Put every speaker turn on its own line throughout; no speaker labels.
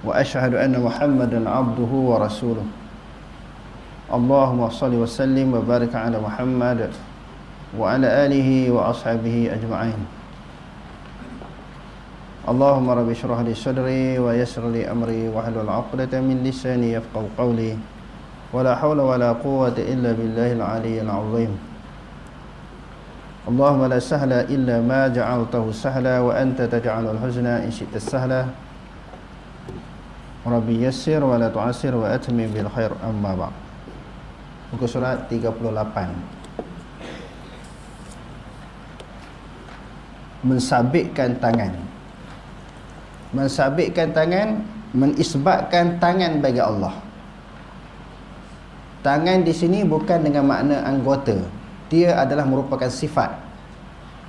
وأشهد أن محمدا عبده ورسوله اللهم صل وسلم وبارك على محمد وعلى آله وأصحابه أجمعين اللهم رب اشرح لي صدري ويسر لي أمري واحلل عقدة من لساني يفقهوا قولي ولا حول ولا قوة إلا بالله العلي العظيم اللهم لا سهل إلا ما جعلته سهلا وأنت تجعل الحزن إن شئت السهلا Rabbi yassir wa la tu'assir wa atmim bil khair amma ba'd. Muka surat 38. Mensabitkan tangan. Mensabitkan tangan, menisbatkan tangan bagi Allah. Tangan di sini bukan dengan makna anggota. Dia adalah merupakan sifat.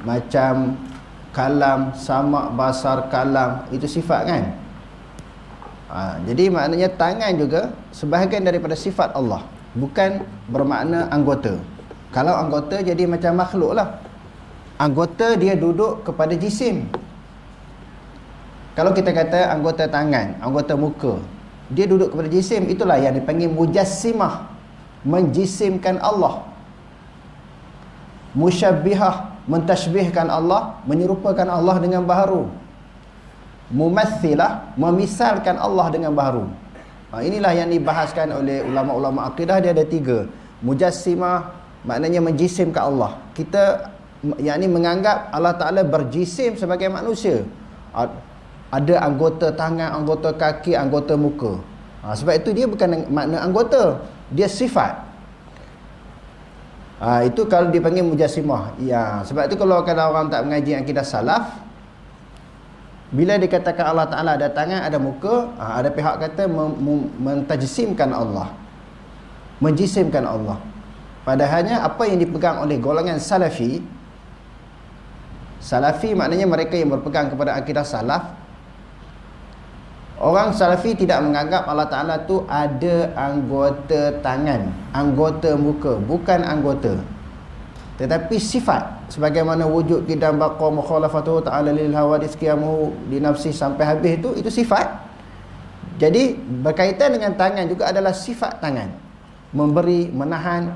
Macam kalam, samak, basar, kalam, itu sifat kan? Jadi maknanya tangan juga sebahagian daripada sifat Allah, bukan bermakna anggota. Kalau anggota jadi macam makhluk lah. Anggota dia duduk kepada jisim. Kalau kita kata anggota tangan, anggota muka, dia duduk kepada jisim, itulah yang dipanggil mujassimah, menjisimkan Allah. Musyabbihah, mentashbihkan Allah, menyerupakan Allah dengan baharu. Mumathilah, memisalkan Allah dengan baharu. Inilah yang dibahaskan oleh ulama-ulama akidah. Dia ada 3. Mujassimah maknanya menjisimkan Allah. Kita yakni menganggap Allah Ta'ala berjisim sebagai manusia. Ada anggota tangan, anggota kaki, anggota muka. Sebab itu dia bukan makna anggota, dia sifat. Itu kalau dipanggil mujassimah. Ya, sebab itu kalau orang tak mengaji akidah salaf, bila dikatakan Allah Ta'ala ada tangan, ada muka, ada pihak kata mentajsimkan Allah, menjisimkan Allah. Padahalnya apa yang dipegang oleh golongan Salafi, Salafi maknanya mereka yang berpegang kepada akidah salaf. Orang Salafi tidak menganggap Allah Ta'ala tu ada anggota tangan, anggota muka, bukan anggota, tetapi sifat. Sebagaimana wujud qidam baqa mukhalafatuhu ta'ala lil hawadits qiyamuhu di nafsi sampai habis itu sifat. Jadi berkaitan dengan tangan juga adalah sifat tangan. Memberi, menahan.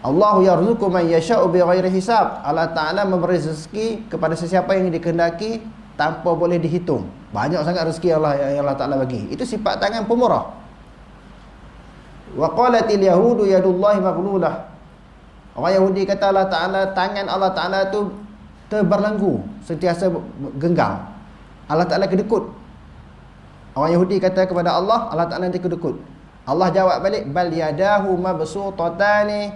Allahu yarzuqu man yasha'u bighairi hisab. Allah Ta'ala memberi rezeki kepada sesiapa yang dikehendaki tanpa boleh dihitung. Banyak sangat rezeki yang Allah Ta'ala bagi. Itu sifat tangan pemurah. Wa qalatil yahudu yadullahi maghlulah. Orang Yahudi kata Allah Ta'ala, tangan Allah Ta'ala tu terberlenggu, sentiasa genggam. Allah Ta'ala kedekut. Orang Yahudi kata kepada Allah, Allah Ta'ala nanti kedekut. Allah jawab balik, bal yadahu mabsutatani.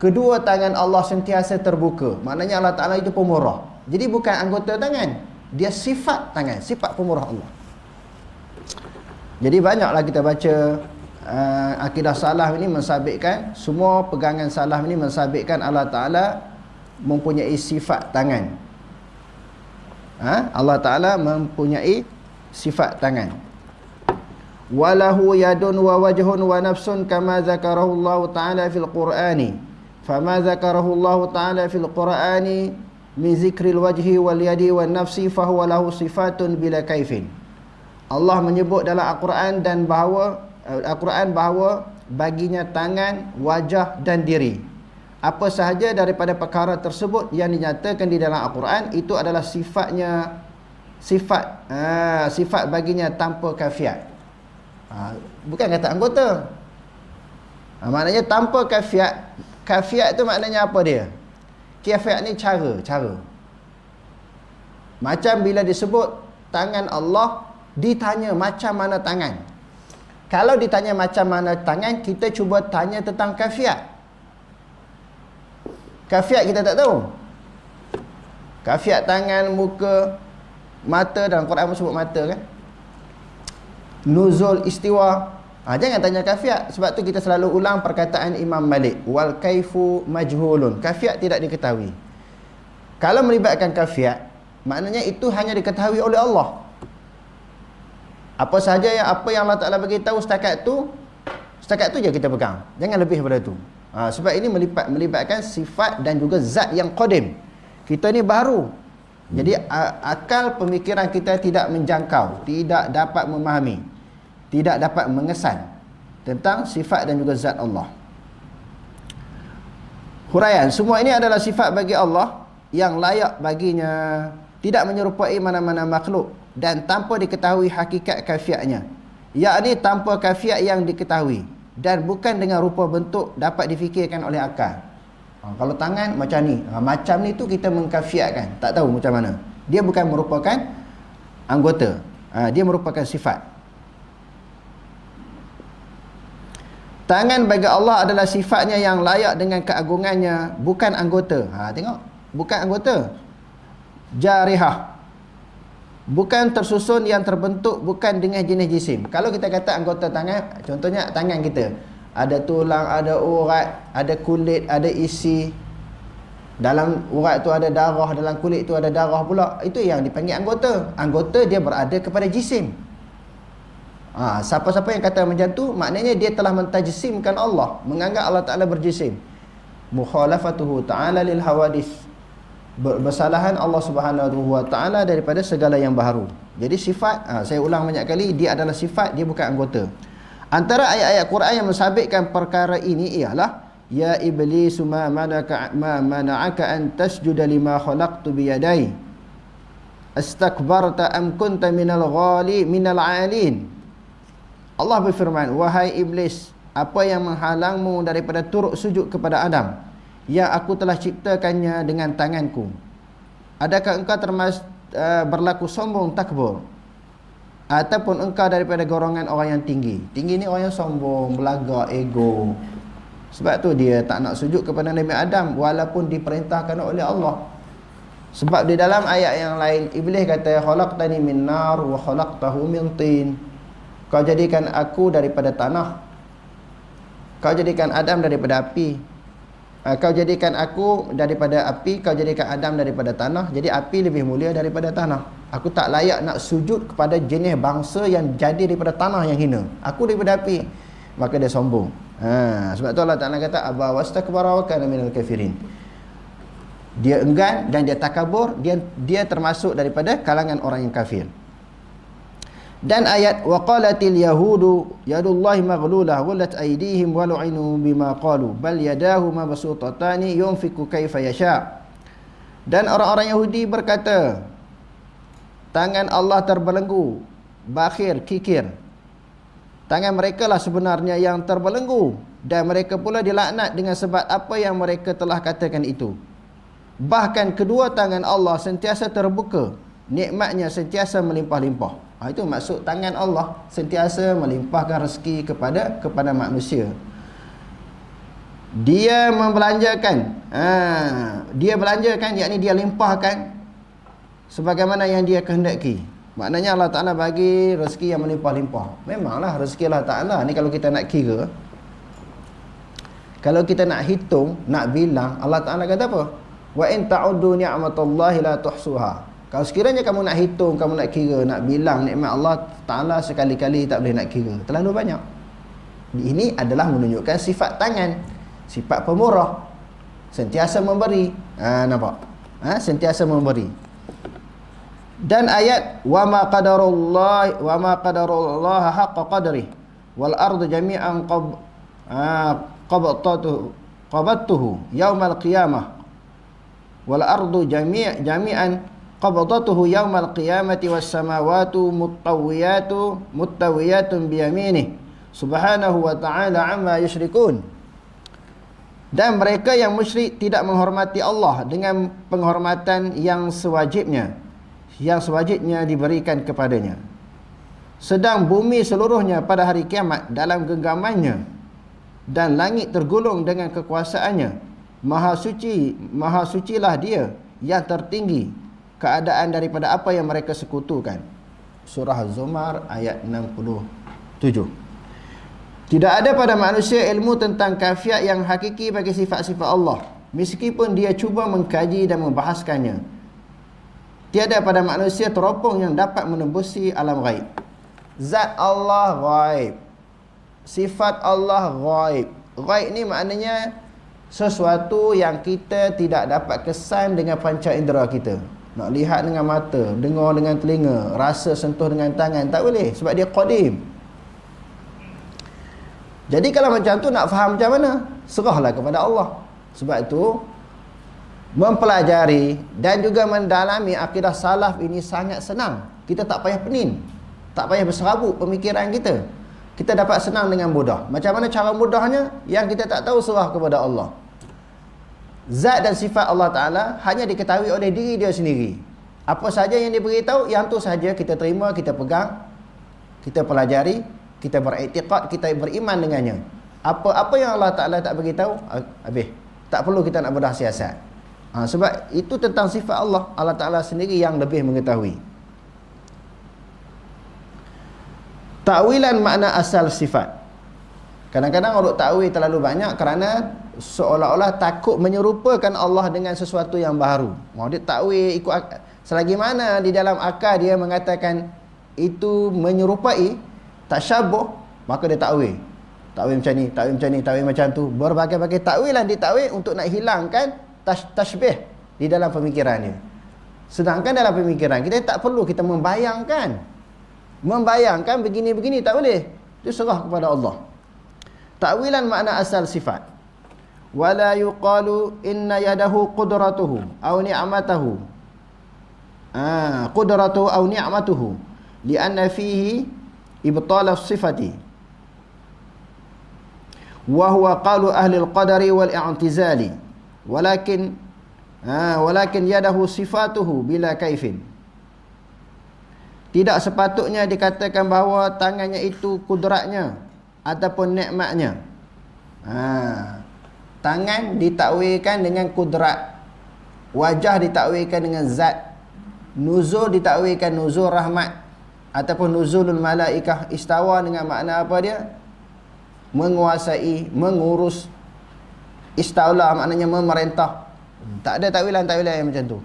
Kedua tangan Allah sentiasa terbuka. Maknanya Allah Ta'ala itu pemurah. Jadi bukan anggota tangan, dia sifat tangan, sifat pemurah Allah. Jadi banyaklah kita baca akidah salaf ini mensabitkan, semua pegangan salaf ini mensabitkan Allah Ta'ala mempunyai sifat tangan. Allah Ta'ala mempunyai sifat tangan. Walahu yadun wa wajhun wa nafsun kama zakarahu Allah Ta'ala fil Qur'ani. Fama zakarahu Allah Ta'ala fil Qur'ani min zikril wajhi wal yadi wal nafsi fahuwa lahu sifatun bila kaifin. Allah menyebut dalam Al-Quran dan Al-Quran bahawa baginya tangan, wajah dan diri. Apa sahaja daripada perkara tersebut yang dinyatakan di dalam Al-Quran, itu adalah sifatnya, sifat baginya tanpa kafiat. Bukan kata anggota. Maknanya tanpa kafiat. Kafiat tu maknanya apa dia? Kafiat ni cara. Macam bila disebut tangan Allah, ditanya macam mana tangan. Kalau ditanya macam mana tangan, kita cuba tanya tentang kafiat. Kafiat kita tak tahu. Kafiat tangan, muka, mata, dalam Quran pun sebut mata kan. Nuzul, istiwa. Jangan tanya kafiat. Sebab tu kita selalu ulang perkataan Imam Malik, wal kaifu majhulun. Kafiat tidak diketahui. Kalau melibatkan kafiat, maknanya itu hanya diketahui oleh Allah. Apa sahaja yang Allah Ta'ala bagi tahu setakat tu je kita pegang. Jangan lebih daripada tu. Sebab ini melibatkan sifat dan juga zat yang qadim. Kita ni baru. Jadi akal pemikiran kita tidak menjangkau, tidak dapat memahami, tidak dapat mengesan tentang sifat dan juga zat Allah. Huraian, semua ini adalah sifat bagi Allah yang layak baginya, tidak menyerupai mana-mana makhluk dan tanpa diketahui hakikat kafiatnya, yakni tanpa kafiat yang diketahui dan bukan dengan rupa bentuk dapat difikirkan oleh akal. Kalau tangan macam ni, macam ni tu kita mengkafiatkan, tak tahu macam mana. Dia bukan merupakan anggota, dia merupakan sifat. Tangan bagi Allah adalah sifatnya yang layak dengan keagungannya, bukan anggota. Tengok, bukan anggota. Jarihah, bukan tersusun yang terbentuk, bukan dengan jenis jisim. Kalau kita kata anggota tangan, contohnya tangan kita, ada tulang, ada urat, ada kulit, ada isi. Dalam urat tu ada darah, dalam kulit tu ada darah pula. Itu yang dipanggil anggota. Anggota dia berada kepada jisim. Siapa-siapa yang kata macam tu, maknanya dia telah mentajsimkan Allah, menganggap Allah Ta'ala berjisim. Mukhalafatuhu ta'ala lil hawadis, bersalahan Allah Subhanahu wa Ta'ala daripada segala yang baharu. Jadi sifat, saya ulang banyak kali, dia adalah sifat, dia bukan anggota. Antara ayat-ayat Quran yang mensabitkan perkara ini ialah, ya iblis ma mana'aka an tasjuda lima khalaqtu biyadai astakbarta am kunta minal 'alin. Allah berfirman, wahai iblis, apa yang menghalangmu daripada turut sujud kepada Adam yang aku telah ciptakannya dengan tanganku? Adakah engkau berlaku sombong, takbur, ataupun engkau daripada golongan orang yang tinggi? Tinggi ni orang yang sombong, belagak, ego. Sebab tu dia tak nak sujud kepada Nabi Adam walaupun diperintahkan oleh Allah. Sebab di dalam ayat yang lain, iblis kata, khalaqtani min nar wa khalaqtahu min tin. Kau jadikan aku daripada tanah, kau jadikan Adam daripada api. Kau jadikan aku daripada api, kau jadikan Adam daripada tanah. Jadi api lebih mulia daripada tanah. Aku tak layak nak sujud kepada jenis bangsa yang jadi daripada tanah yang hina. Aku daripada api. Maka dia sombong. Sebab tu Allah Ta'ala kata, aba wastakbara wa kana minal kafirin. Dia enggan dan dia takabur, dia termasuk daripada kalangan orang yang kafir. Dan ayat waqalatil yahudu yadullahi maghlulah wallat aydihim wa lu'inu bima qalu bal yadahu mabsutatani yunfiqu kaifa yasha. Dan orang-orang Yahudi berkata, tangan Allah terbelenggu, bakhir, kikir. Tangan mereka lah sebenarnya yang terbelenggu, dan mereka pula dilaknat dengan sebab apa yang mereka telah katakan itu. Bahkan kedua tangan Allah sentiasa terbuka, nikmatnya sentiasa melimpah-limpah. Itu maksud tangan Allah sentiasa melimpahkan rezeki kepada manusia. Dia membelanjakan, dia belanjakan, yakni dia limpahkan sebagaimana yang dia kehendaki. Maknanya Allah Ta'ala bagi rezeki yang melimpah-limpah. Memanglah rezeki Allah Ta'ala ni kalau kita nak kira, kalau kita nak hitung, nak bilang, Allah Ta'ala kata apa? Wa in ta'uddu ni'matallahi la tuhsuha. Kalau sekiranya kamu nak hitung, kamu nak kira, nak bilang nikmat Allah Ta'ala sekali-kali tak boleh nak kira. Terlalu banyak. Ini adalah menunjukkan sifat tangan, sifat pemurah, sentiasa memberi. Nampak? Sentiasa memberi. Dan ayat wa ma qadarullah haqqa qadrih wal ardu jami'an qabatuhu yaumal qiyamah wal ardu jami'an qabdatuhu yaumal qiyamati was samawati muttawiyatun biyaminih subhanahu wa ta'ala amma yusyrikun. Dan mereka yang musyrik tidak menghormati Allah dengan penghormatan yang sewajibnya diberikan kepadanya. Sedang bumi seluruhnya pada hari kiamat dalam genggamannya, dan langit tergulung dengan kekuasaannya. Maha sucilah dia yang tertinggi keadaan daripada apa yang mereka sekutukan. Surah Az-Zumar ayat 67. Tidak ada pada manusia ilmu tentang kafiat yang hakiki bagi sifat-sifat Allah, meskipun dia cuba mengkaji dan membahaskannya. Tiada pada manusia teropong yang dapat menembusi alam ghaib. Zat Allah ghaib, sifat Allah ghaib. Ghaib ni maknanya sesuatu yang kita tidak dapat kesan dengan panca indera kita. Nak lihat dengan mata, dengar dengan telinga, rasa sentuh dengan tangan, tak boleh sebab dia qadim. Jadi kalau macam tu nak faham macam mana? Serahlah kepada Allah. Sebab tu mempelajari dan juga mendalami akidah salaf ini sangat senang. Kita tak payah pening, tak payah berserabut pemikiran kita. Kita dapat senang dengan mudah. Macam mana cara mudahnya? Yang kita tak tahu, serah kepada Allah. Zat dan sifat Allah Ta'ala hanya diketahui oleh diri dia sendiri. Apa saja yang dia beritahu, yang tu sahaja kita terima, kita pegang, kita pelajari, kita beriktikad, kita beriman dengannya. Apa-apa yang Allah Ta'ala tak beritahu, habis. Tak perlu kita nak bedah siasat. Sebab itu tentang sifat Allah. Allah Ta'ala sendiri yang lebih mengetahui. Takwilan makna asal sifat. Kadang-kadang orang takwil terlalu banyak kerana seolah-olah takut menyerupakan Allah dengan sesuatu yang baru. Dia takwil ikut selagi mana di dalam akal dia mengatakan itu menyerupai, tasyabuh, maka dia takwil. Takwil macam ni, takwil macam ni, takwil macam tu. Berbagai-bagai takwilan ditakwil untuk nak hilangkan tashbih di dalam pemikiran dia. Sedangkan dalam pemikiran kita tak perlu kita membayangkan. Membayangkan begini-begini tak boleh. Itu serah kepada Allah. Takwilan makna asal sifat. Wala yuqalu inna yadahu qudratuhu aw ni'matahu. Qudratuhu aw ni'matuhu li'anna fihi ibtal as-sifati. Wa huwa qalu ahli al-qadari wal i'tizali. Walakin yadahu sifatuhu bila kaifin. Tidak sepatutnya dikatakan bahawa tangannya itu kudratnya ataupun nikmatnya. Tangan ditakwilkan dengan kudrat, wajah ditakwilkan dengan zat, nuzul ditakwilkan nuzul rahmat ataupun nuzulul malaikah. Istawa dengan makna apa dia? Menguasai, mengurus. Istaula maknanya memerintah. Tak ada takwilan-takwilan yang macam tu.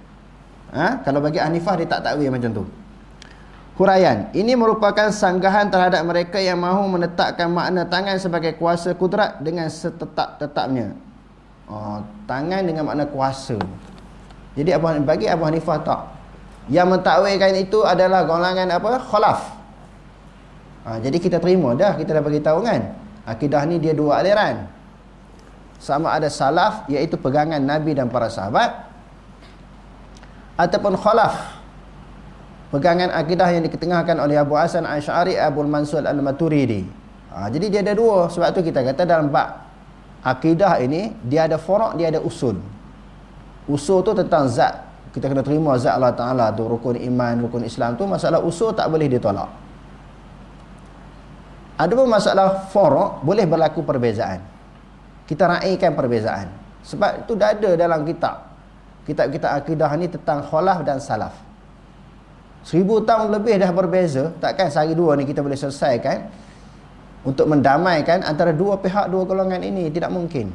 Kalau bagi Hanifah dia tak takwil macam tu. Huraian, ini merupakan sanggahan terhadap mereka yang mahu menetapkan makna tangan sebagai kuasa kudrat dengan setetap-tetapnya. Tangan dengan makna kuasa. Jadi bagi Abu Hanifah tak. Yang mentakwilkan itu adalah golongan apa? Khalaf. Jadi kita terima dah, kita dah bagi tahu kan. Akidah ni dia dua aliran. Sama ada salaf, iaitu pegangan Nabi dan para sahabat, ataupun khalaf, pegangan akidah yang diketengahkan oleh Abu Hasan Asy'ari, Abu Mansur Al-Maturidi. Jadi dia ada dua. Sebab tu kita kata dalam bab akidah ini, dia ada furu', dia ada usul. Usul tu tentang zat. Kita kena terima zat Allah Ta'ala tu, rukun iman, rukun Islam tu. Masalah usul tak boleh ditolak. Adapun masalah furu' boleh berlaku perbezaan. Kita raikan perbezaan. Sebab itu dah ada dalam kitab-kitab akidah ni tentang khalaf dan salaf. 1000 tahun lebih dah berbeza. Takkan sehari dua ni kita boleh selesaikan untuk mendamaikan antara dua pihak, dua golongan ini. Tidak mungkin.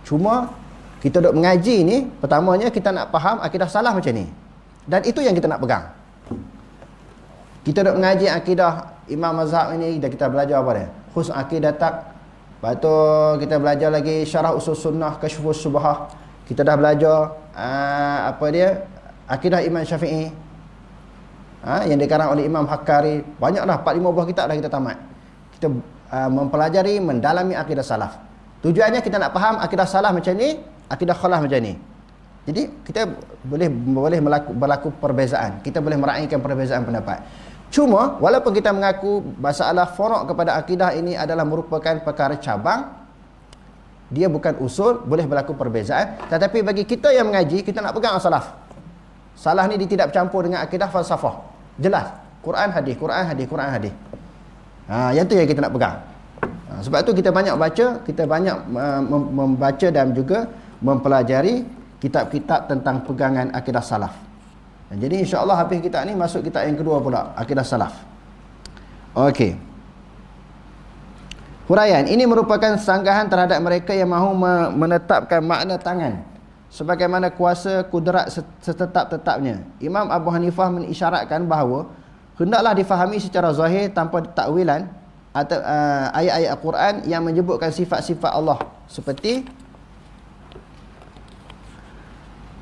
Cuma kita duk mengaji ni, pertamanya kita nak faham akidah salaf macam ni. Dan itu yang kita nak pegang. Kita duk mengaji akidah Imam Mazhab ini, dah kita belajar apa dia? Husn akidah tak. Lepas tu kita belajar lagi syarah usul sunnah, kasyfus subhah. Kita dah belajar apa dia? Akidah Imam Syafi'i. Yang dikarang oleh Imam Hakkari. Banyak dah, 4-5 buah kitab dah kita tamat. Kita mempelajari, mendalami akidah salaf. Tujuannya kita nak faham akidah salaf macam ni, akidah khalaf macam ni. Jadi kita boleh berlaku perbezaan. Kita boleh meraihkan perbezaan pendapat. Cuma walaupun kita mengaku masalah furu' kepada akidah ini adalah merupakan perkara cabang, dia bukan usul, boleh berlaku perbezaan. Tetapi bagi kita yang mengaji, kita nak pegang salaf. Salah ni dia tidak bercampur dengan akidah falsafah. Jelas. Quran hadis, Quran hadis, Quran hadis. Yang tu yang kita nak pegang. Sebab tu kita banyak baca, kita banyak membaca dan juga mempelajari kitab-kitab tentang pegangan akidah salaf. Jadi insya-Allah habis kitab ni masuk kitab yang kedua pula, akidah salaf. Okey. Huraian, ini merupakan sanggahan terhadap mereka yang mahu menetapkan makna tangan sebagaimana kuasa kudrat setetap-tetapnya. Imam Abu Hanifah mengisyaratkan bahawa hendaklah difahami secara zahir tanpa takwilan atau ayat-ayat Al-Quran yang menyebutkan sifat-sifat Allah seperti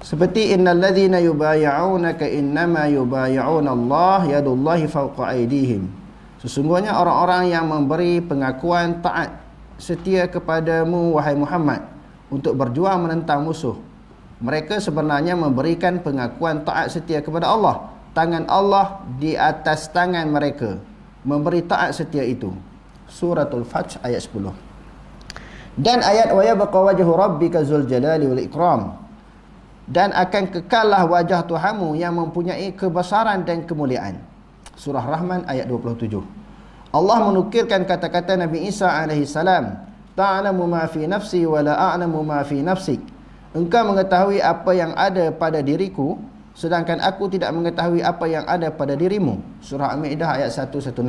Seperti innal ladzina yubayyi'unaka innama yubayyi'una Allah yadullahi fawqa aydihim. Sesungguhnya orang-orang yang memberi pengakuan taat setia kepadamu wahai Muhammad untuk berjuang menentang musuh, mereka sebenarnya memberikan pengakuan taat setia kepada Allah. Tangan Allah di atas tangan mereka, memberi taat setia itu. Suratul Fath ayat 10. Dan ayat wa yabqa wajhu rabbika dzul jalali wal ikram. Dan akan kekallah wajah Tuhanmu yang mempunyai kebesaran dan kemuliaan. Surah Rahman ayat 27. Allah menukilkan kata-kata Nabi Isa alaihissalam, ta'lamu ma fi nafsi wa la a'lamu ma fi nafsik. Engkau mengetahui apa yang ada pada diriku, sedangkan aku tidak mengetahui apa yang ada pada dirimu. Surah Al-Maidah ayat 116.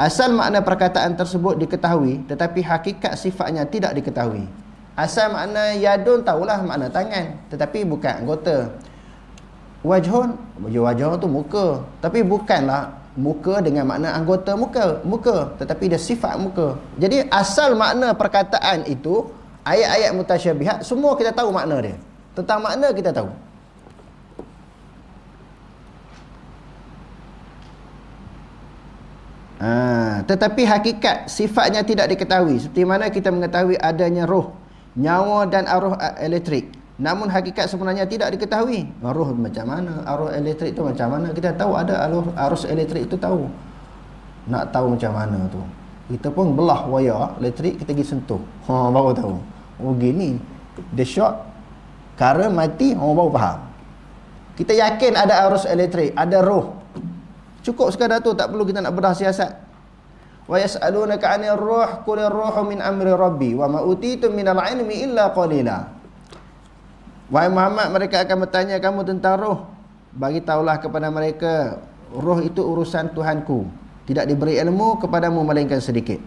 Asal makna perkataan tersebut diketahui, tetapi hakikat sifatnya tidak diketahui. Asal makna yadun tahulah makna tangan, tetapi bukan anggota. Wajhun tu muka, tapi bukanlah muka dengan makna anggota muka, tetapi dia sifat muka. Jadi asal makna perkataan itu, ayat-ayat mutasyabihat semua kita tahu makna dia. Tentang makna kita tahu. Tetapi hakikat sifatnya tidak diketahui. Seperti mana kita mengetahui adanya roh, nyawa dan arwah elektrik, namun hakikat sebenarnya tidak diketahui. Arwah macam mana, arwah elektrik tu macam mana, kita tahu ada arus elektrik itu tahu. Nak tahu macam mana tu, kita pun belah wayar elektrik, kita pergi sentuh, baru tahu. Oh gini, dia short, current mati, baru faham. Kita yakin ada arus elektrik, ada roh. Cukup sekadar tu, tak perlu kita nak bedah siasat. Wa yas'alunaka 'anil ruh qul ar-ruhu min amri rabbi wa ma utitum minal 'ilmi illa qalila. Wahai Muhammad, mereka akan bertanya kamu tentang roh. Bagi tahulah kepada mereka, roh itu urusan Tuhanku, tidak diberi ilmu kepadamu melainkan sedikit.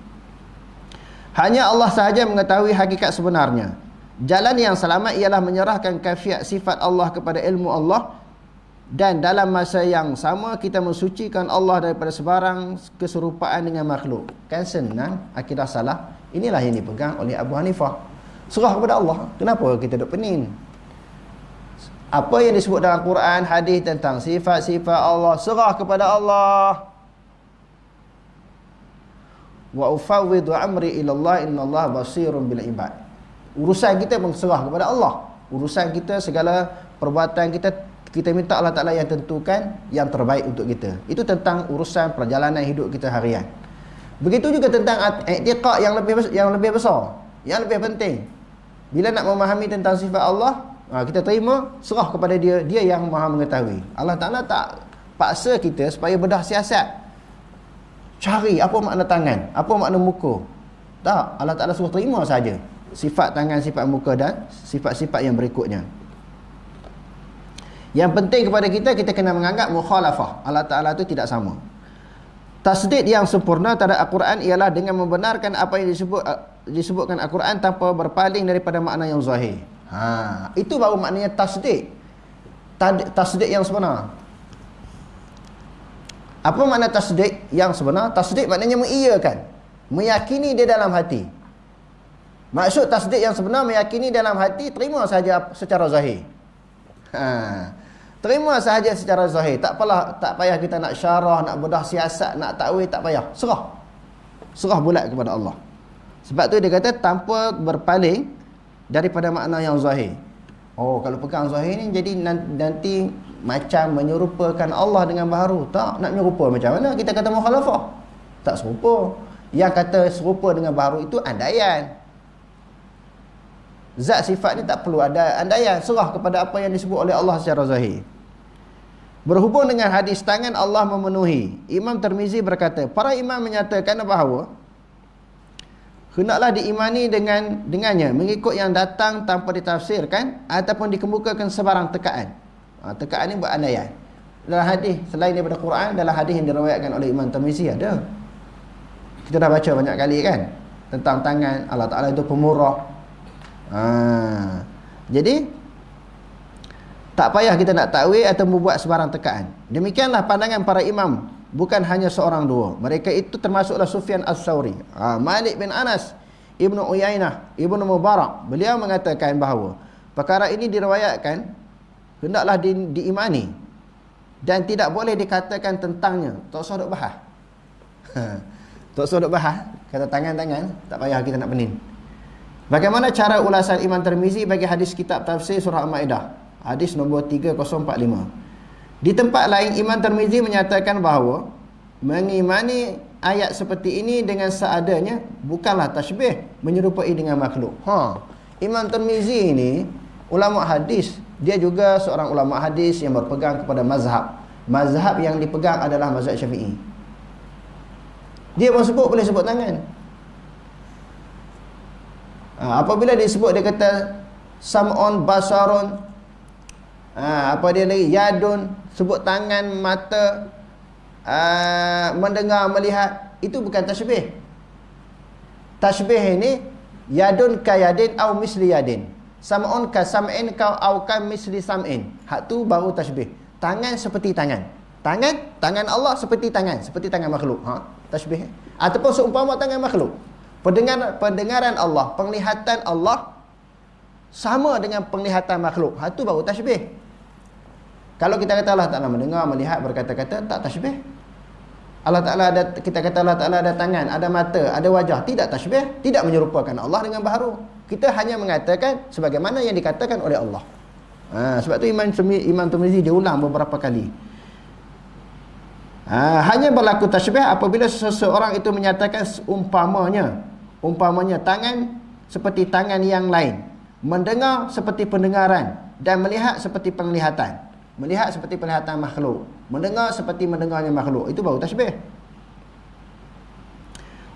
Hanya Allah sahaja mengetahui hakikat sebenarnya. Jalan yang selamat ialah menyerahkan kafiat sifat Allah kepada ilmu Allah, dan dalam masa yang sama kita mensucikan Allah daripada sebarang keserupaan dengan makhluk. Kan senang, akidah salah. Inilah yang dipegang oleh Abu Hanifah. Serah kepada Allah. Kenapa kita duk pening? Apa yang disebut dalam Quran, hadis tentang sifat-sifat Allah, serah kepada Allah. Wa ufawwidu amri ila Allah innallaha basirun bil ibad. Urusan kita pun serah kepada Allah. Urusan kita, segala perbuatan kita minta Allah Ta'ala yang tentukan yang terbaik untuk kita. Itu tentang urusan perjalanan hidup kita harian. Begitu juga tentang i'tiqad yang lebih besar, yang lebih penting. Bila nak memahami tentang sifat Allah, kita terima, serah kepada dia, dia yang maha mengetahui. Allah Ta'ala tak paksa kita supaya bedah siasat, cari apa makna tangan, apa makna muka. Tak, Allah Ta'ala suruh terima saja sifat tangan, sifat muka dan sifat-sifat yang berikutnya. Yang penting kepada kita, kita kena menganggap mukhalafah. Allah Ta'ala itu tidak sama. Tasdid yang sempurna terhadap Al-Quran ialah dengan membenarkan apa yang disebutkan Al-Quran tanpa berpaling daripada makna yang zahir. Itu baru maknanya tasdid. Tasdid yang sebenar. Apa makna tasdid yang sebenar? Tasdid maknanya mengiyakan, meyakini dia dalam hati. Maksud tasdid yang sebenar, meyakini dalam hati, terima saja secara zahir. Terima sahaja secara zahir. Tak payah kita nak syarah, nak bedah siasat, nak takwil, tak payah. Serah bulat kepada Allah. Sebab tu dia kata tanpa berpaling daripada makna yang zahir. Oh, kalau pegang zahir ni jadi nanti macam menyerupakan Allah dengan baharu. Tak, nak menyerupa macam mana? Kita kata mukhalafah. Tak serupa. Yang kata serupa dengan baharu itu andaian. Zat sifat ni tak perlu ada andaian, serah kepada apa yang disebut oleh Allah secara zahir. Berhubung dengan hadis tangan Allah memenuhi, Imam Tirmizi berkata, para imam menyatakan bahawa hendaklah diimani dengannya mengikut yang datang tanpa ditafsirkan ataupun dikemukakan sebarang tekaan. Tekaan ni berandaian. Dalam hadis selain daripada Quran, dalam hadis yang diriwayatkan oleh Imam Tirmizi ada. Kita dah baca banyak kali kan tentang tangan Allah Ta'ala itu pemurah. Jadi tak payah kita nak takwil atau membuat sebarang tekaan. Demikianlah pandangan para imam, bukan hanya seorang dua. Mereka itu termasuklah Sufyan Ats-Tsauri, Malik bin Anas, Ibnu Uyainah, Ibnu Mubarak. Beliau mengatakan bahawa perkara ini diriwayatkan hendaklah diimani dan tidak boleh dikatakan tentangnya. Tak usah duk bahas. Tak usah duk bahas. Kata tangan-tangan, tak payah kita nak pening. Bagaimana cara ulasan Imam Tirmizi bagi hadis kitab tafsir surah Al-Maidah? Hadis nombor 3045. Di tempat lain Imam Tirmizi menyatakan bahawa mengimani ayat seperti ini dengan seadanya bukanlah tasbih, menyerupai dengan makhluk. Imam Tirmizi ini ulama hadis, dia juga seorang ulama hadis yang berpegang kepada mazhab. Mazhab yang dipegang adalah mazhab Syafi'i. Dia pun sebut, boleh sebut tangan. Apabila disebut, dia kata sam'un, basarun, apa dia lagi, yadun, sebut tangan, mata, mendengar, melihat, itu bukan tasbih. Tasbih ini yadun ka yadin au misli yadin, sam'un ka sam'in au ka misli sam'in. Hak tu baru tasbih. Tangan seperti tangan. Tangan Allah seperti tangan makhluk. Tasbih. Ataupun seumpama tangan makhluk. Pendengaran Allah, penglihatan Allah sama dengan penglihatan makhluk. Hak tu baru tasbih. Kalau kita kata Allah Ta'ala mendengar, melihat, berkata-kata, tak tasbih. Allah Ta'ala ada, kita kata Allah Ta'ala ada tangan, ada mata, ada wajah, tidak tasbih, tidak menyerupakan Allah dengan baharu. Kita hanya mengatakan sebagaimana yang dikatakan oleh Allah. Sebab tu Imam Tirmizi dia ulang beberapa kali. Hanya berlaku tasbih apabila seseorang itu menyatakan umpamanya tangan seperti tangan yang lain, mendengar seperti pendengaran, dan melihat seperti penglihatan. Melihat seperti penglihatan makhluk, mendengar seperti mendengarnya makhluk. Itu baru tasbih.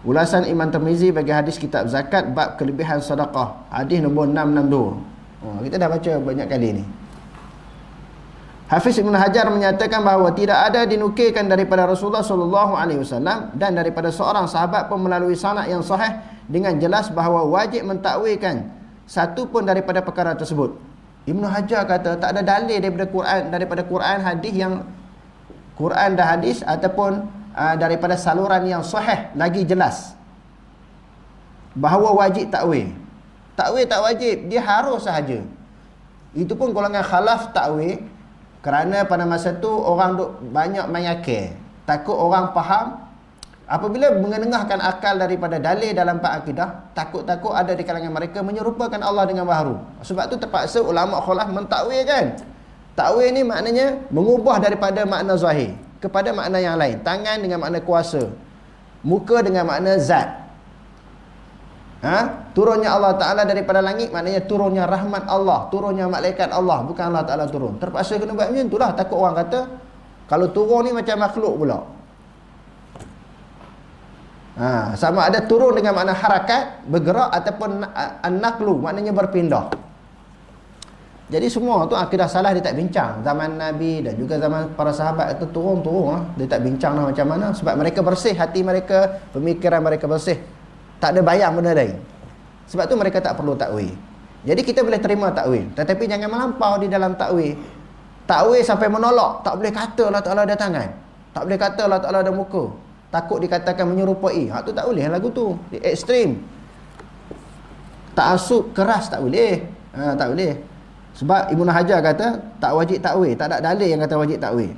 Ulasan Imam Tirmizi bagi hadis kitab zakat bab kelebihan sedekah, hadis nombor 662. Kita dah baca banyak kali ni. Hafiz Ibn Hajar menyatakan bahawa tidak ada dinukilkan daripada Rasulullah SAW dan daripada seorang sahabat pun melalui sanad yang sahih dengan jelas bahawa wajib mentakwilkan satu pun daripada perkara tersebut. Ibn Hajar kata tak ada dalil daripada Quran hadis yang Quran dan hadis ataupun daripada saluran yang sahih lagi jelas bahawa wajib takwil. Takwil tak wajib, dia harus sahaja. Itu pun golongan khalaf takwil, kerana pada masa tu orang banyak mayakir, takut orang faham. Apabila mengenengahkan akal daripada dalil dalam bab akidah, takut-takut ada di kalangan mereka menyerupakan Allah dengan baharu. Sebab tu terpaksa ulama khalaf mentakwilkan. Takwil ni maknanya mengubah daripada makna zahir kepada makna yang lain. Tangan dengan makna kuasa, muka dengan makna zat. Turunnya Allah Ta'ala daripada langit maknanya turunnya rahmat Allah, turunnya malaikat Allah, bukan Allah Ta'ala turun. Terpaksa kena buat macam itulah. Takut orang kata kalau turun ni macam makhluk pula. Sama ada turun dengan makna harakat, bergerak, ataupun an-naqlu, maknanya berpindah. Jadi semua tu akidah salah dia tak bincang. Zaman Nabi dan juga zaman para sahabat itu turun dia tak bincang lah macam mana. Sebab mereka bersih, hati mereka, pemikiran mereka bersih, tak ada bayang benda lain. Sebab tu mereka tak perlu takwil. Jadi kita boleh terima takwil, tetapi jangan melampau di dalam takwil. Takwil sampai menolak. Tak boleh kata Allah Ta'ala ada tangan, tak boleh kata Allah Ta'ala ada muka, takut dikatakan menyerupai. Hak tu tak boleh lagu tu. Di ekstrim. Ta'assub keras tak boleh. Tak boleh. Sebab Ibn Hajar kata tak wajib takwil, tak ada dalil yang kata wajib takwil.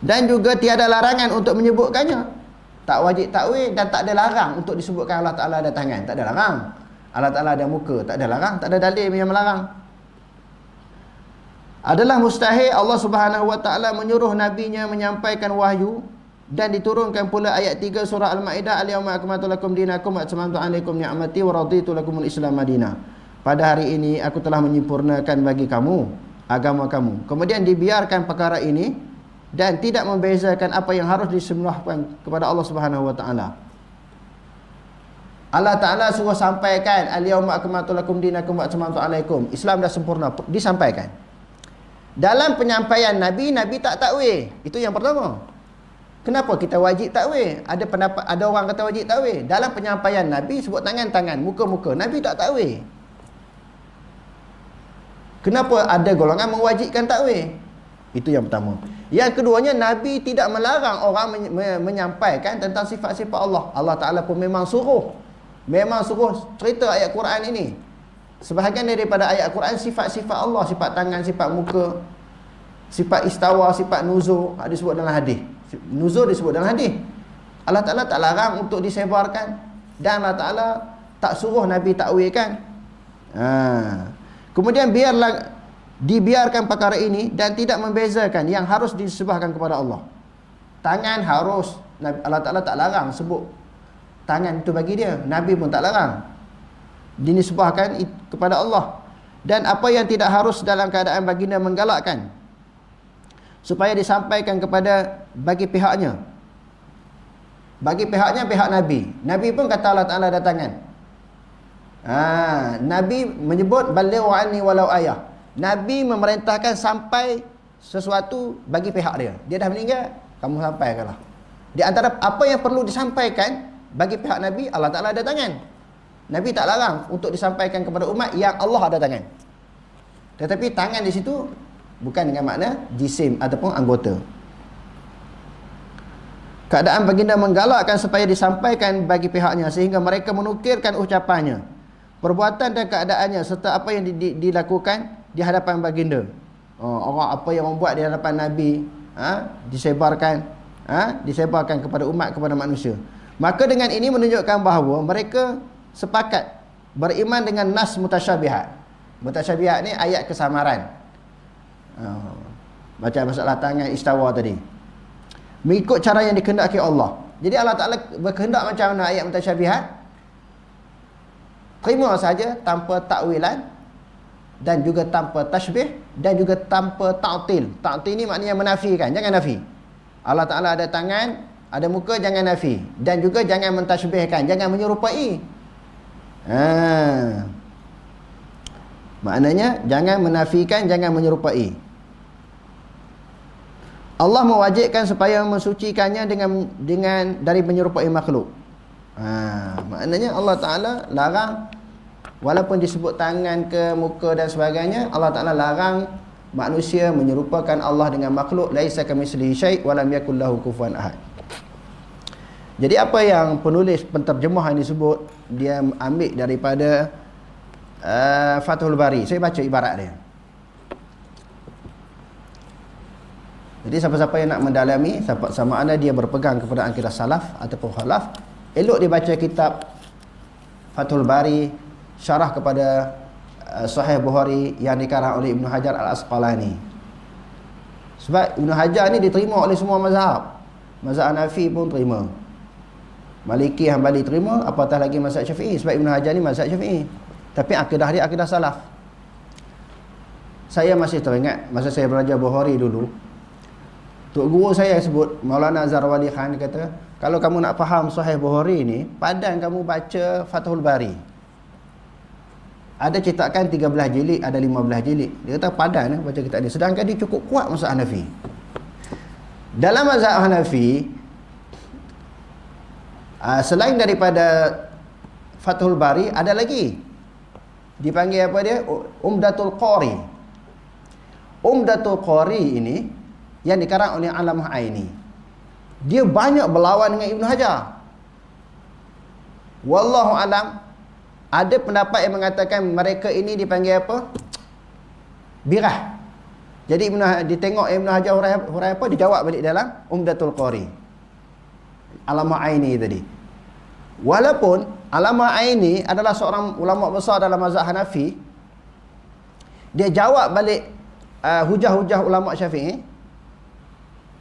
Dan juga tiada larangan untuk menyebutkannya. Tak wajib takwil dan tak ada larang untuk disebutkan Allah Ta'ala ada tangan. Tak ada larang. Allah Ta'ala ada muka. Tak ada larang. Tak ada dalil yang melarang. Adalah mustahil Allah Subhanahu Wa Ta'ala menyuruh Nabi-Nya menyampaikan wahyu dan diturunkan pula ayat 3 surah Al-Maidah, Al-yawma akmaltu lakum dinakum wa atmamtu 'alaikum ni'mati wa raditu lakumul Islam madina. Pada hari ini aku telah menyempurnakan bagi kamu agama kamu. Kemudian dibiarkan perkara ini dan tidak membezakan apa yang harus disembahkan kepada Allah Subhanahu Wa Ta'ala. Allah Ta'ala suruh sampaikan al-yawma akmaltu lakum dinakum wa atmamtu 'alaikum. Islam dah sempurna, disampaikan. Dalam penyampaian Nabi tak takwil. Itu yang pertama. Kenapa kita wajib takwil? Ada orang kata wajib takwil. Dalam penyampaian Nabi sebut tangan-tangan, muka-muka, Nabi tak takwil. Kenapa ada golongan mewajibkan takwil? Itu yang pertama. Yang keduanya, Nabi tidak melarang orang menyampaikan tentang sifat-sifat Allah. Allah Ta'ala pun memang suruh cerita ayat Quran ini. sebahagian daripada ayat Quran sifat-sifat Allah, sifat tangan, sifat muka, sifat istawa, sifat nuzul disebut dalam hadis. Nuzul disebut dalam hadis. Allah Ta'ala tak larang untuk disebarkan, dan Allah Ta'ala tak suruh Nabi takwilkan. Kemudian dibiarkan perkara ini dan tidak membezakan yang harus disembahkan kepada Allah. Tangan harus, Allah Ta'ala tak larang sebut tangan itu bagi dia. Nabi pun tak larang dinisbahkan kepada Allah. Dan apa yang tidak harus dalam keadaan baginda menggalakkan supaya disampaikan kepada bagi pihaknya. Bagi pihaknya pihak Nabi. Nabi pun kata Allah Ta'ala ada tangan. Nabi menyebut balighu anni walau ayah. Nabi memerintahkan sampai sesuatu bagi pihak dia. Dia dah meninggal, kamu sampaikanlah. Di antara apa yang perlu disampaikan bagi pihak Nabi, Allah Ta'ala ada tangan. Nabi tak larang untuk disampaikan kepada umat yang Allah ada tangan. Tetapi tangan di situ bukan dengan makna jisim ataupun anggota. Keadaan baginda menggalakkan supaya disampaikan bagi pihaknya sehingga mereka menukirkan ucapannya, perbuatan dan keadaannya serta apa yang dilakukan di hadapan baginda. Orang apa yang membuat di hadapan Nabi disebarkan kepada umat, kepada manusia. Maka dengan ini menunjukkan bahawa mereka sepakat beriman dengan nas mutasyabihat. Mutasyabihat ni ayat kesamaran. Baca masalah tangan istawa tadi, mengikut cara yang dikehendaki Allah. Jadi Allah Ta'ala berkehendak macam mana ayat mutasyabihat, terima saja tanpa takwilan, dan juga tanpa tashbih, dan juga tanpa ta'til. Ta'til ni maknanya menafikan, jangan nafi. Allah Ta'ala ada tangan, ada muka, jangan nafi. Dan juga jangan mentashbihkan, jangan menyerupai. Maknanya jangan menafikan, jangan menyerupai. Allah mewajibkan supaya mensucikannya dengan dari menyerupai makhluk. Maknanya Allah Ta'ala larang, walaupun disebut tangan ke muka dan sebagainya, Allah Ta'ala larang manusia menyerupakan Allah dengan makhluk. Laisa kamitslihi syai' wa lam yakul lahu kufuwan ahad. Jadi apa yang penulis penterjemah ini sebut, dia ambil daripada Fathul Bari. Saya baca ibarat dia. Jadi siapa-siapa yang nak mendalami, sama ada dia berpegang kepada akidah salaf ataupun khalaf, elok dia baca kitab Fathul Bari, syarah kepada Sahih Bukhari yang dikarang oleh Ibn Hajar Al-Asqalani. Sebab Ibn Hajar ni diterima oleh semua mazhab. Mazhab Hanafi pun terima, Maliki, Hanbali terima, apatah lagi mazhab Syafi'i. Sebab Ibn Hajar ni mazhab Syafi'i, tapi akidah dia akidah salaf. Saya masih teringat masa saya belajar Bukhari dulu, Tok Guru saya sebut, Maulana Zarwali Khan, dia kata, kalau kamu nak faham Sahih Bukhari ni, padan kamu baca Fathul Bari. Ada cetakan 13 jilid, ada 15 jilid. Dia kata padan baca kitab ni. Sedangkan dia cukup kuat mazhab Hanafi. Dalam mazhab Hanafi, selain daripada Fathul Bari, ada lagi dipanggil apa dia? Umdatul Qari. Umdatul Qari ini yang dikarang oleh Alamah Aini. Dia banyak berlawan dengan Ibn Hajar. Wallahu alam, ada pendapat yang mengatakan mereka ini dipanggil apa? Birah. Jadi ditengok Ibn Hajar hurai apa, dijawab balik dalam Umdatul Qari. Alamah Aini tadi. Walaupun Alamah Aini adalah seorang ulama besar dalam mazhab Hanafi, dia jawab balik hujah-hujah ulama Syafi'i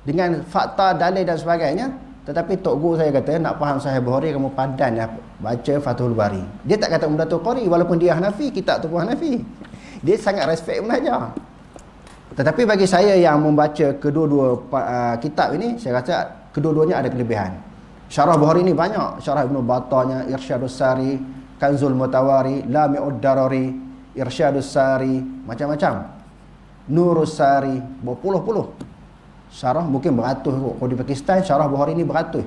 dengan fakta, dalil dan sebagainya. Tetapi Tok Guru saya kata, nak faham Sahih Bukhari, kamu padan baca Fathul Bari. Dia tak kata Umdatul Qari, walaupun dia Hanafi, kitab tu pun Hanafi. Dia sangat respect Ibn Hajar. Tetapi bagi saya yang membaca kedua-dua kitab ini, saya rasa kedua-duanya ada kelebihan. Syarah Bukhari ni banyak. Syarah Ibn Battahnya, Irsyadus Sari, Kanzul Mutawari, Lami'ud Darari, Irsyadus Sari, macam-macam. Nurus Sari, berpuluh-puluh syarah, mungkin beratus kot. Kalau di Pakistan, syarah Bukhari ni beratus.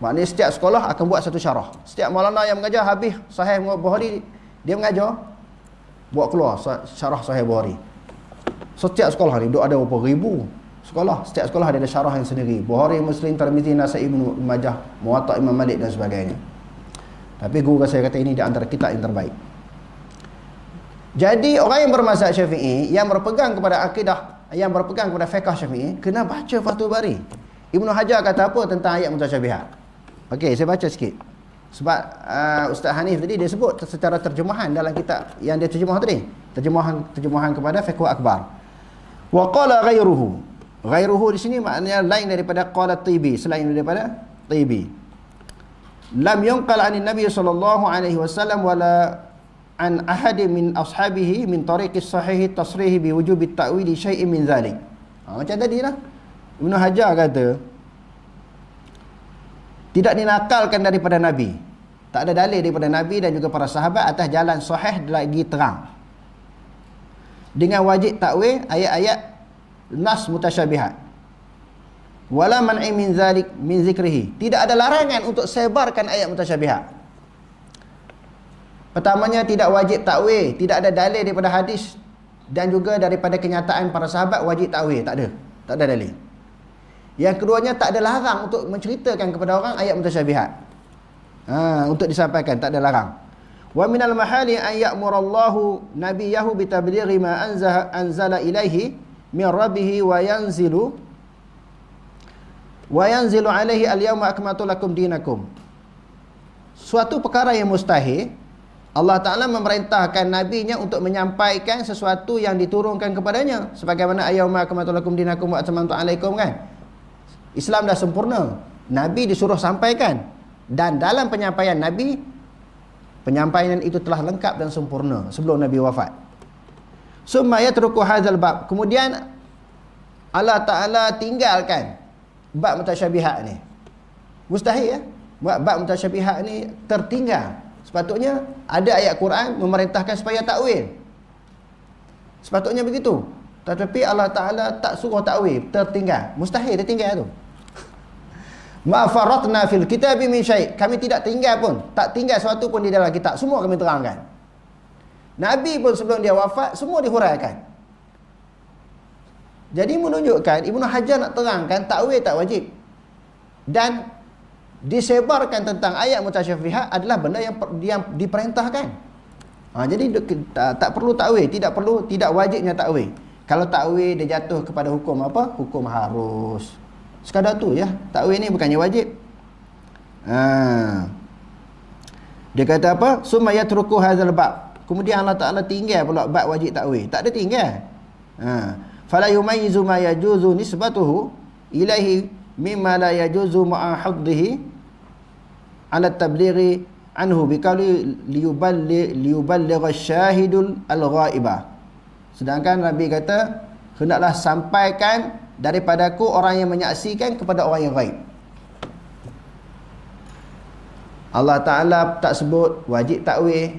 Maknanya setiap sekolah akan buat satu syarah. Setiap maulana yang mengajar habis Sahih Bukhari, dia mengajar, buat keluar syarah Sahih Bukhari. Setiap sekolah ni ada berapa ribu sekolah. Setiap sekolah ada syarah yang sendiri. Bukhari, Muslim, Tirmizi, Nasa'i, Ibnu Majah, Muwatta Imam Malik dan sebagainya. Tapi guru saya kata ini di antara kitab yang terbaik. Jadi orang yang bermazhab Syafi'i, yang berpegang kepada akidah, yang berpegang kepada fiqh Syafi'i, kena baca Fathul Bari. Ibnu Hajar kata apa tentang ayat mutasyabihat? Okey, saya baca sikit. Sebab Ustaz Hanif tadi dia sebut secara terjemahan dalam kitab yang dia terjemah tadi. Terjemahan kepada fiqh akbar. Wa qala ghairuhu. Ghairuhu di sini maknanya lain daripada qala Tibi, selain daripada Tibi. Lam yunqal 'anil Nabi sallallahu alaihi wasallam wala an ahadi min ashabihi min tariqis sahih tasrih bi wujubi ta'wili syai'in min zalik. Macam tadilah Ibnu Hajar kata tidak dinakalkan daripada Nabi, tak ada dalil daripada Nabi dan juga para sahabat atas jalan sahih lagi terang dengan wajib takwil ayat-ayat nas mutasyabihat. Wala man'i min zalik min zikrihi, tidak ada larangan untuk sebarkan ayat mutasyabihat. Pertamanya tidak wajib takwil, tidak ada dalil daripada hadis dan juga daripada kenyataan para sahabat wajib takwil, tak ada dalil. Yang keduanya tak ada larang untuk menceritakan kepada orang ayat mutasyabihat. Untuk disampaikan tak ada larang. Wa minal mahali an ya'murallahu nabiyahu bitablighi ma anzala ilaihi min rabbih wa yanzilu alaihi al-yawma akmaltu lakum dinakum. Suatu perkara yang mustahil, Allah Ta'ala memerintahkan Nabi-Nya untuk menyampaikan sesuatu yang diturunkan kepadanya. Sebagaimana al-yawma akmaltu lakum dinakum wa atmamtu alaikum kan. Islam dah sempurna. Nabi disuruh sampaikan. Dan dalam penyampaian Nabi, penyampaian itu telah lengkap dan sempurna sebelum Nabi wafat. Summa yatruku hadzal bab. Kemudian Allah Ta'ala tinggalkan bab mutasyabihat ni. Mustahil ya. Bab mutasyabihat ni tertinggal. Sepatutnya ada ayat Quran memerintahkan supaya takwil. Sepatutnya begitu. Tetapi Allah Ta'ala tak suruh takwil, tertinggal. Mustahil dia tinggal tu. Ma faratna fil kitabi min syai'. Kami tidak tinggal pun, tak tinggal sesuatu pun di dalam kitab. Semua kami terangkan. Nabi pun sebelum dia wafat semua dihuraikan. Jadi menunjukkan Ibnu Hajar nak terangkan takwil tak wajib. Dan disebarkan tentang ayat mutasyabihat adalah benda yang diperintahkan. Jadi tak perlu takwil, tidak wajibnya takwil. Kalau takwil dia jatuh kepada hukum apa? Hukum harus. Sekadar tu ya. Takwil ni bukannya wajib. Dia kata apa? Summa yatruku hadzal bab. Kemudian Allah Ta'ala tinggal pula bab wajib takwil. Tak ada tinggal. Fala yumayyizu ma yajuzu nisbatuhu ilaihi mimma la yajuzu ma'a haddihi ala tablighi anhu biqauli liyuballigha syahidul al-ghaibah. Sedangkan Nabi kata hendaklah sampaikan daripadaku orang yang menyaksikan kepada orang yang ghaib. Allah Ta'ala tak sebut wajib takwil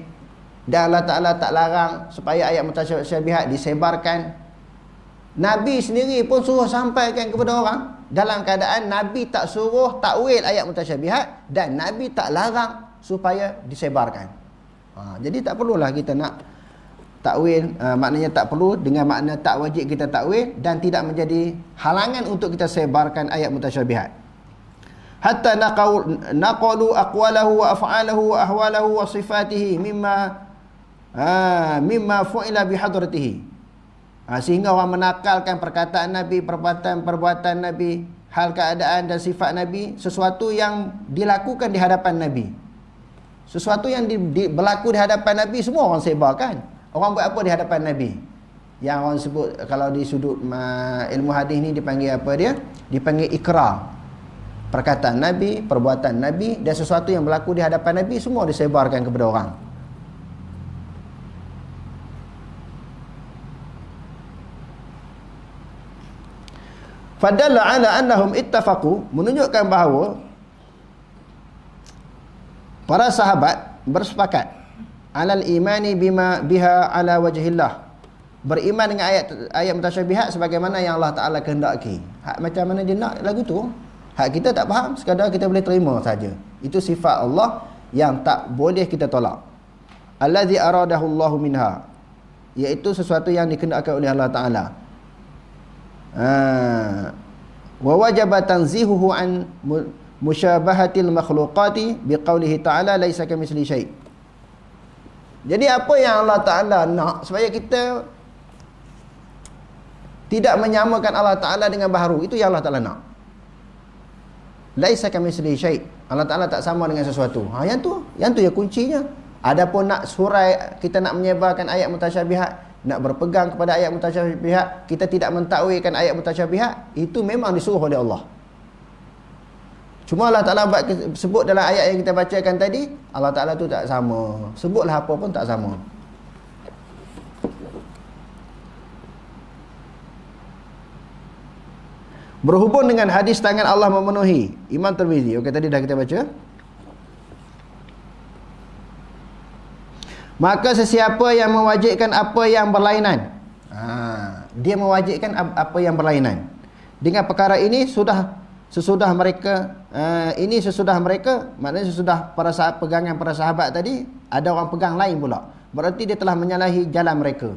dan Allah Ta'ala tak larang supaya ayat mutasyabihat disebarkan. Nabi sendiri pun suruh sampaikan kepada orang dalam keadaan Nabi tak suruh takwil ayat mutasyabihat dan Nabi tak larang supaya disebarkan. Jadi tak perlulah kita nak takwil, maknanya tak perlu dengan makna tak wajib kita takwil dan tidak menjadi halangan untuk kita sebarkan ayat mutasyabihat. Hatta naqalu aqwalahu wa af'alahu wa ahwalahu wa sifatihi mimma fu'ila bihadratihi. Sehingga orang menakalkan perkataan Nabi, perbuatan Nabi, hal keadaan dan sifat Nabi, sesuatu yang dilakukan di hadapan Nabi. Sesuatu yang berlaku di hadapan Nabi semua orang sebarkan. Orang buat apa di hadapan Nabi? Yang orang sebut kalau di sudut ilmu hadis ni dipanggil apa dia? Dipanggil ikrar. Perkataan Nabi, perbuatan Nabi dan sesuatu yang berlaku di hadapan Nabi semua disebarkan kepada orang. Fadalla ala annahum ittafaqu, menunjukkan bahawa para sahabat bersepakat alal imani biha ala wajhillah, beriman dengan ayat mutasyabihat sebagaimana yang Allah Ta'ala kehendaki. Macam mana dia nak lagu tu, hak kita tak faham, sekadar kita boleh terima saja. Itu sifat Allah yang tak boleh kita tolak. Allazi aradahu Allahu minha, iaitu sesuatu yang dikehendaki oleh Allah Ta'ala. Wa wajaba tanzihuhu an musyabahatil makhluqati biqaulihi ta'ala laisa kamitsli syai'. Jadi apa yang Allah Ta'ala nak supaya kita tidak menyamakan Allah Ta'ala dengan baharu, itu yang Allah Ta'ala nak. Laisa kamitslihi syai'. Allah Ta'ala tak sama dengan sesuatu. Yang tu ya kuncinya. Adapun nak surai, kita nak menyebarkan ayat mutasyabihat, nak berpegang kepada ayat mutasyabihat, kita tidak mentakwilkan ayat mutasyabihat, itu memang disuruh oleh Allah. Cuma Allah Ta'ala sebut dalam ayat yang kita bacakan tadi, Allah Ta'ala tu tak sama. Sebutlah apa pun tak sama. Berhubung dengan hadis tangan Allah memenuhi, Imam Tirmizi. Okey, tadi dah kita baca. Maka sesiapa yang mewajibkan apa yang berlainan, dia mewajibkan apa yang berlainan dengan perkara ini sesudah mereka, maknanya sesudah para sahabat, pegangan para sahabat tadi, ada orang pegang lain pula, berarti dia telah menyalahi jalan mereka.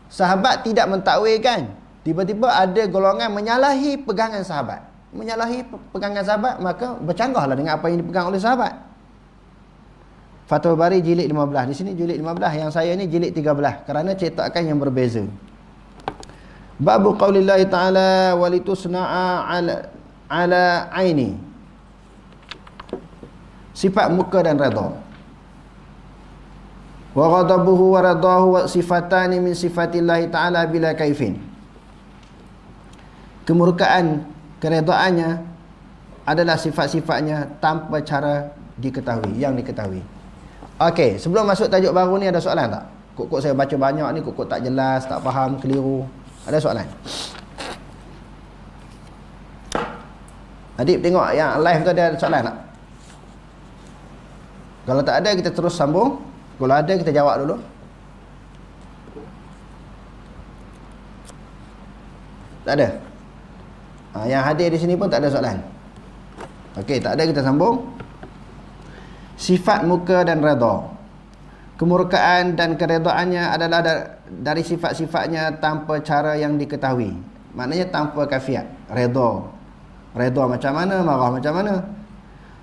Sahabat tidak mentakwilkan, tiba-tiba ada golongan menyalahi pegangan sahabat. Menyalahi pegangan sahabat, maka bercanggahlah dengan apa yang dipegang oleh sahabat. Fathul Bari jilid 15. Di sini jilid 15, yang saya ni jilid 13 kerana cetakan yang berbeza. Babu qaulillahi ta'ala walitusna'a ala aini. Sifat muka dan redha. Wa ghadabuhu wa radahu wa sifatani min sifatillahi ta'ala bila kaifin. Kemurkaan, keredaannya adalah sifat-sifatnya tanpa cara diketahui, yang diketahui. Okey, sebelum masuk tajuk baru ni ada soalan tak? Kok saya baca banyak ni, kok tak jelas, tak faham, keliru. Ada soalan? Adik tengok yang live tu ada soalan tak? Kalau tak ada, kita terus sambung. Kalau ada, kita jawab dulu. Tak ada? Yang hadir di sini pun tak ada soalan. Okey, tak ada, kita sambung. Sifat muka dan redha. Kemurkaan dan keredaannya adalah dari sifat-sifatnya tanpa cara yang diketahui. Maknanya tanpa kafiat. Redha macam mana, marah macam mana.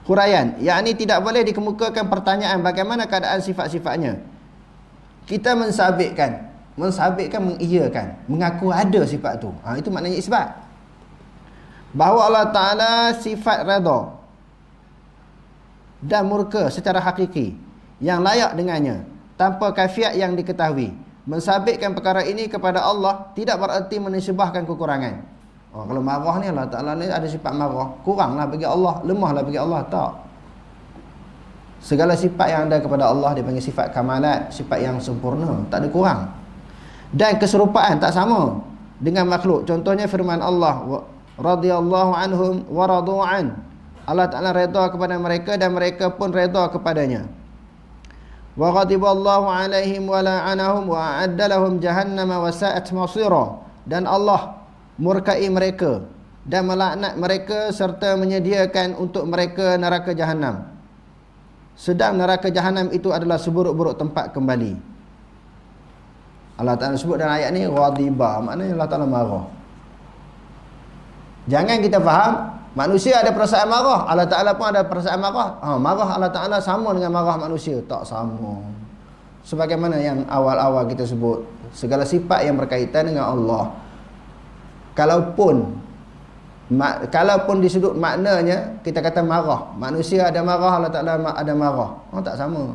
Huraian, yakni tidak boleh dikemukakan pertanyaan bagaimana keadaan sifat-sifatnya. Kita mensabitkan, mengiyakan, mengaku ada sifat tu. Itu maknanya isbat. Bahawa Allah Ta'ala sifat redha dan murka secara hakiki yang layak dengannya tanpa kafiat yang diketahui. Mensabitkan perkara ini kepada Allah tidak berarti menisbahkan kekurangan. Kalau marah ni, Allah Ta'ala ni ada sifat marah, kuranglah bagi Allah, lemahlah bagi Allah. Tak. Segala sifat yang ada kepada Allah dia panggil sifat kamalat, sifat yang sempurna, tak ada kurang. Dan keserupaan tak sama dengan makhluk. Contohnya firman Allah, radhiyallahu anhum wa radu an. Allah Ta'ala redha kepada mereka dan mereka pun redha kepadanya. Wa ghadiballahu alaihim wa la'anahum wa a'adda lahum jahannama wa sa'at masira. Dan Allah murkai mereka dan melaknat mereka serta menyediakan untuk mereka neraka jahanam. Sedang neraka jahanam itu adalah seburuk-buruk tempat kembali. Allah Ta'ala sebut dalam ayat ni ghadiba, maknanya Allah Ta'ala marah. Jangan kita faham manusia ada perasaan marah, Allah Ta'ala pun ada perasaan marah. Marah Allah Ta'ala sama dengan marah manusia? Tak sama. Sebagaimana yang awal-awal kita sebut, segala sifat yang berkaitan dengan Allah, kalaupun di sudut maknanya kita kata marah, manusia ada marah, Allah Ta'ala ada marah, tak sama.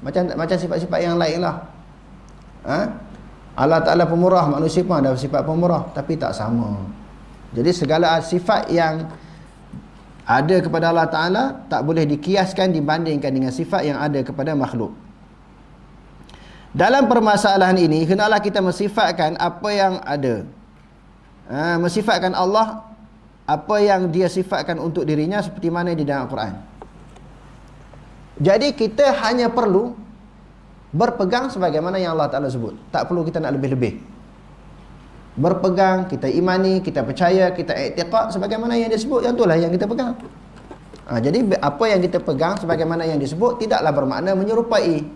Macam sifat-sifat yang lain lah. Allah Ta'ala pemurah, manusia pun ada sifat pemurah, tapi tak sama. Jadi segala sifat yang ada kepada Allah Ta'ala tak boleh dikiaskan dibandingkan dengan sifat yang ada kepada makhluk. Dalam permasalahan ini, hendaklah kita mensifatkan apa yang ada. Mensifatkan Allah apa yang dia sifatkan untuk dirinya seperti mana di dalam Al-Quran. Jadi kita hanya perlu berpegang sebagaimana yang Allah Ta'ala sebut. Tak perlu kita nak lebih-lebih. Berpegang, kita imani, kita percaya, kita i'tiqad sebagaimana yang disebut, yang itulah yang kita pegang. Jadi apa yang kita pegang sebagaimana yang disebut tidaklah bermakna menyerupai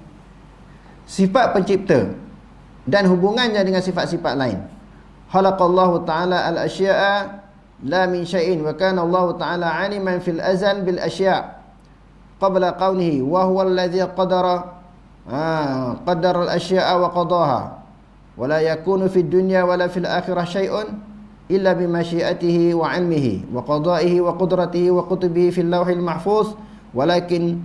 sifat pencipta dan hubungannya dengan sifat-sifat lain. Khalaqallahu ta'ala al-asya'a la min syai'in wa kana Allah ta'ala 'aliman fil azal bil asya' qabla qawlihi wa huwa alladhi qadara qaddara al-asya'a wa qadaha wa la yakunu fid dunya wa la fil akhirah syai'un illa bi masyiatihi wa 'ilmihi wa qada'ihi wa qudratihi wa kutubihi fil lawhil mahfuz walakin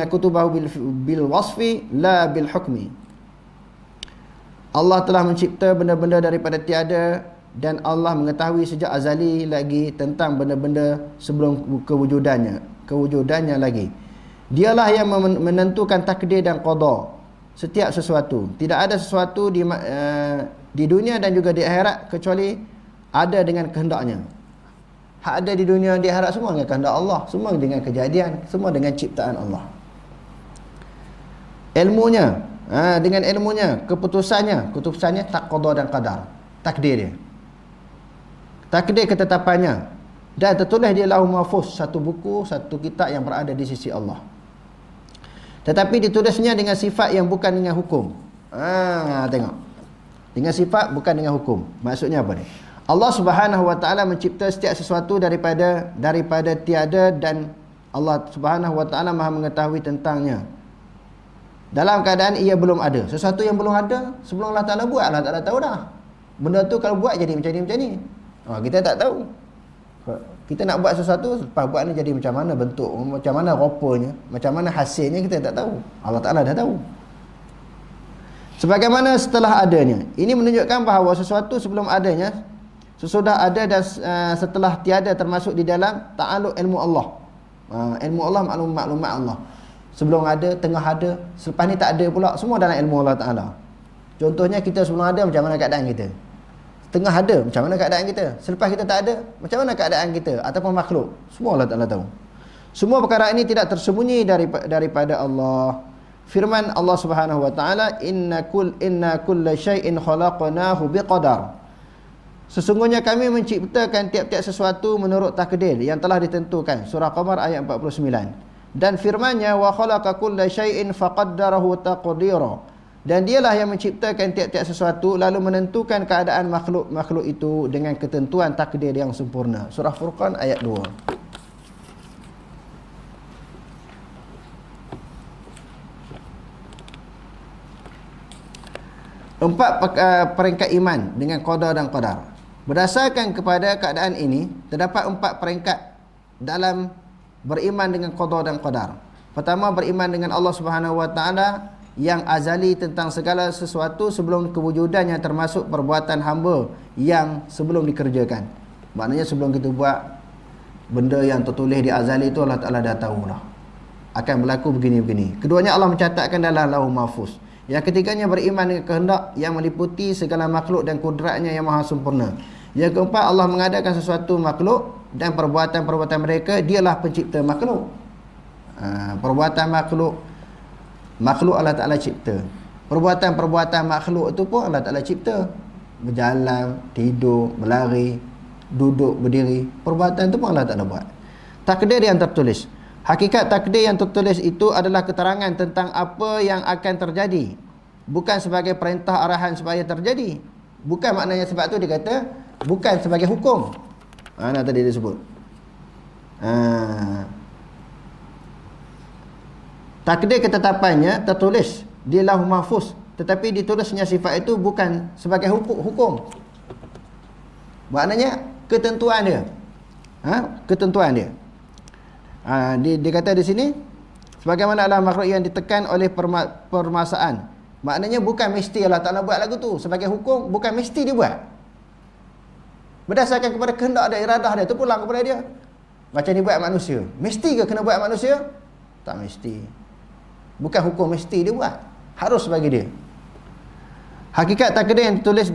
kutubahu bil wasfi la bil hukmi. Allah telah mencipta benda-benda daripada tiada dan Allah mengetahui sejak azali lagi tentang benda-benda sebelum kewujudannya lagi. Dialah yang menentukan takdir dan qada setiap sesuatu. Tidak ada sesuatu di dunia dan juga di akhirat kecuali ada dengan kehendaknya. Hak ada di dunia di akhirat semua dengan kehendak Allah, semua dengan kejadian, semua dengan ciptaan Allah. Ilmunya, dengan ilmunya, keputusannya tak qada dan qadar, takdir dia. Takdir ketetapannya dan tertulis di Lauhul Mahfuz, satu buku, satu kitab yang berada di sisi Allah. Tetapi ditulisnya dengan sifat yang bukan dengan hukum. Tengok. Dengan sifat bukan dengan hukum. Maksudnya apa ni? Allah Subhanahu wa taala mencipta setiap sesuatu daripada tiada dan Allah Subhanahu wa taala Maha mengetahui tentangnya. Dalam keadaan ia belum ada. Sesuatu yang belum ada sebelum Allah Taala buat, Allah Taala tahu dah. Benda tu kalau buat jadi macam ni. Kita tak tahu. Kita nak buat sesuatu, lepas buat ni jadi macam mana bentuk, macam mana rupanya, macam mana hasilnya, kita tak tahu. Allah Ta'ala dah tahu. Sebagaimana setelah adanya. Ini menunjukkan bahawa sesuatu sebelum adanya, sesudah ada dan setelah tiada termasuk di dalam ta'aluk ilmu Allah. Ilmu Allah, maklumat Allah. Sebelum ada, tengah ada, selepas ni tak ada pula, semua dalam ilmu Allah Ta'ala. Contohnya kita sebelum ada, macam mana keadaan kita. Tengah ada, macam mana keadaan kita. Selepas kita tak ada, macam mana keadaan kita ataupun makhluk. Semua Allah Ta'ala tahu. Semua perkara ini tidak tersembunyi daripada Allah. Firman Allah Subhanahu wa taala, inna kulla syai'in khalaqnahu biqadar. Sesungguhnya kami menciptakan tiap-tiap sesuatu menurut takdir yang telah ditentukan. Surah Qamar ayat 49. Dan firman-Nya, wa khalaqa kulla syai'in faqaddarahu taqdira. Dan dialah yang menciptakan tiap-tiap sesuatu lalu menentukan keadaan makhluk itu dengan ketentuan takdir yang sempurna. Surah Furqan ayat 2. Empat peringkat iman dengan qada dan qadar. Berdasarkan kepada keadaan ini, terdapat 4 peringkat dalam beriman dengan qada dan qadar. Pertama, beriman dengan Allah Subhanahu wa taala yang azali tentang segala sesuatu sebelum kewujudannya, termasuk perbuatan hamba yang sebelum dikerjakan. Maknanya sebelum kita buat benda yang tertulis di azali itu, Allah Ta'ala dah tahu dah akan berlaku begini-begini. Keduanya Allah mencatatkan dalam Lauhul Mahfuz. Yang ketiganya beriman dengan kehendak yang meliputi segala makhluk dan kudratnya yang maha sempurna. Yang keempat, Allah mengadakan sesuatu makhluk dan perbuatan-perbuatan mereka, dialah pencipta makhluk. Perbuatan makhluk Allah Ta'ala cipta. Perbuatan-perbuatan makhluk itu pun Allah Ta'ala cipta. Berjalan, tidur, berlari, duduk, berdiri. Perbuatan itu pun Allah Ta'ala buat. Takdir yang tertulis. Hakikat takdir yang tertulis itu adalah keterangan tentang apa yang akan terjadi. Bukan sebagai perintah arahan supaya terjadi. Bukan maknanya, sebab tu dia kata bukan sebagai hukum. Nak tadi dia sebut. Takdir ketetapannya tertulis di Lauhul Mahfuz, tetapi ditulisnya sifat itu bukan sebagai hukum. Maknanya ketentuan dia. Ketentuan dia. Dia kata di sini, sebagaimana adalah makhluk yang ditekan oleh permasaan. Maknanya bukan mesti Allah Ta'ala buat lagu tu sebagai hukum, bukan mesti dia buat. Berdasarkan kepada kehendak dan iradah dia, tu pulang kepada dia. Macam ni buat manusia, mesti ke kena buat manusia? Tak mesti. Bukan hukum mesti dia buat, harus bagi dia. Hakikat takdir yang ditulis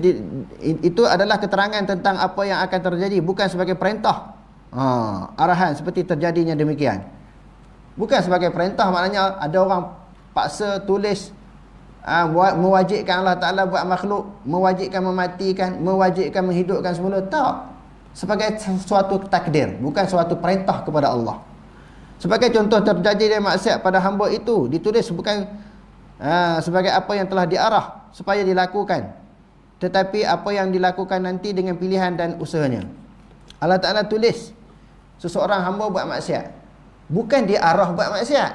itu adalah keterangan tentang apa yang akan terjadi, bukan sebagai perintah, arahan seperti terjadinya demikian. Bukan sebagai perintah, maknanya ada orang paksa tulis, mewajibkan Allah Ta'ala buat makhluk, mewajibkan mematikan, mewajibkan menghidupkan semula. Tak. Sebagai suatu takdir, bukan suatu perintah kepada Allah. Sebagai contoh, terjadi maksiat pada hamba itu ditulis bukan sebagai apa yang telah diarah supaya dilakukan, tetapi apa yang dilakukan nanti dengan pilihan dan usahanya. Allah Ta'ala tulis seseorang hamba buat maksiat, bukan diarah buat maksiat.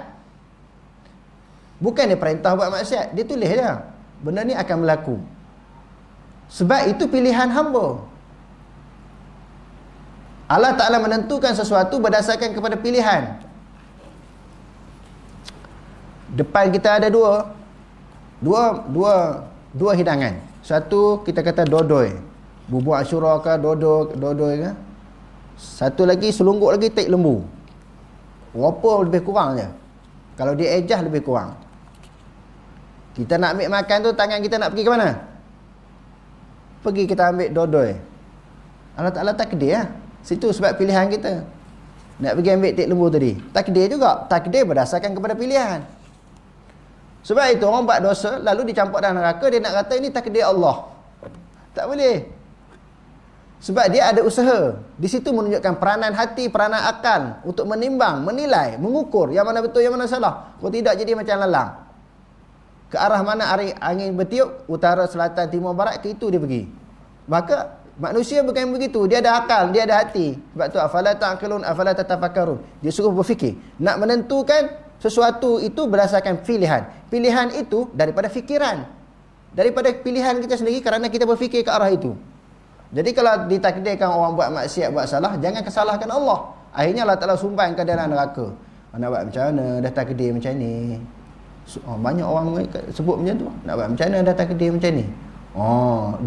Bukan dia perintah buat maksiat, dia tulis dia. Benda ni akan berlaku. Sebab itu pilihan hamba. Allah Ta'ala menentukan sesuatu berdasarkan kepada pilihan. Depan kita ada dua hidangan. Satu kita kata dodoi, bubur Ashura ke dodoi ke. Satu lagi selungguk lagi tek lembu. Berapa lebih kurang je. Kalau dia ejah lebih kurang. Kita nak ambil makan tu, tangan kita nak pergi ke mana? Pergi kita ambil dodoi. Allah Ta'ala takdir lah. Situ sebab pilihan kita. Nak pergi ambil tek lembu tadi. Takdir juga. Takdir berdasarkan kepada pilihan. Sebab itu orang buat dosa lalu dicampur dalam neraka, dia nak kata ini takdir Allah. Tak boleh. Sebab dia ada usaha. Di situ menunjukkan peranan hati, peranan akal untuk menimbang, menilai, mengukur yang mana betul, yang mana salah. Kalau tidak jadi macam lalang. Ke arah mana angin bertiup, utara, selatan, timur, barat, ke itu dia pergi. Maka manusia bukan begitu. Dia ada akal, dia ada hati. Sebab tu afala ta'qilun, afala tatafakkarun. Dia suruh berfikir. Nak menentukan sesuatu itu berdasarkan pilihan. Pilihan itu daripada fikiran. Daripada pilihan kita sendiri kerana kita berfikir ke arah itu. Jadi kalau ditakdirkan orang buat maksiat, buat salah, jangan kesalahkan Allah. Akhirnya Allah Ta'ala sumbangkan dalam neraka. Nak buat macam mana, dah takdir macam ni. Banyak orang sebut macam tu. Nak buat macam mana, dah takdir macam ni.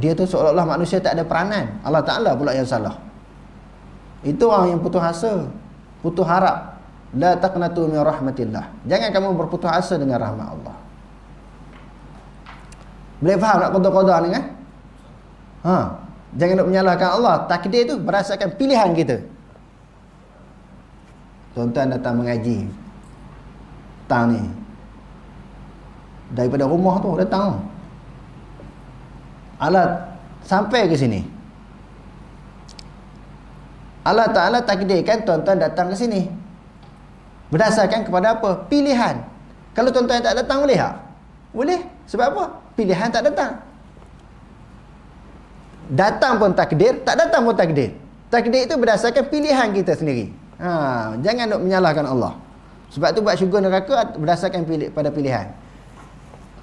Dia tu seolah-olah manusia tak ada peranan. Allah Ta'ala pula yang salah. Itu orang yang putus asa, putus harap. La taqnatu min rahmatillah. Jangan kamu berputus asa dengan rahmat Allah. Boleh faham nak qada-qada ni kan? Jangan nak menyalahkan Allah. Takdir tu berdasarkan pilihan kita. Tuan-tuan datang mengaji petang ni, daripada rumah tu datang, Allah sampai ke sini. Allah Ta'ala takdirkan tuan-tuan datang ke sini berdasarkan kepada apa? Pilihan. Kalau tuan-tuan tak datang boleh tak? Boleh. Sebab apa? Pilihan tak datang. Datang pun takdir, tak datang pun takdir. Takdir itu berdasarkan pilihan kita sendiri. Jangan nak menyalahkan Allah. Sebab tu buat syurga neraka berdasarkan pada pilihan.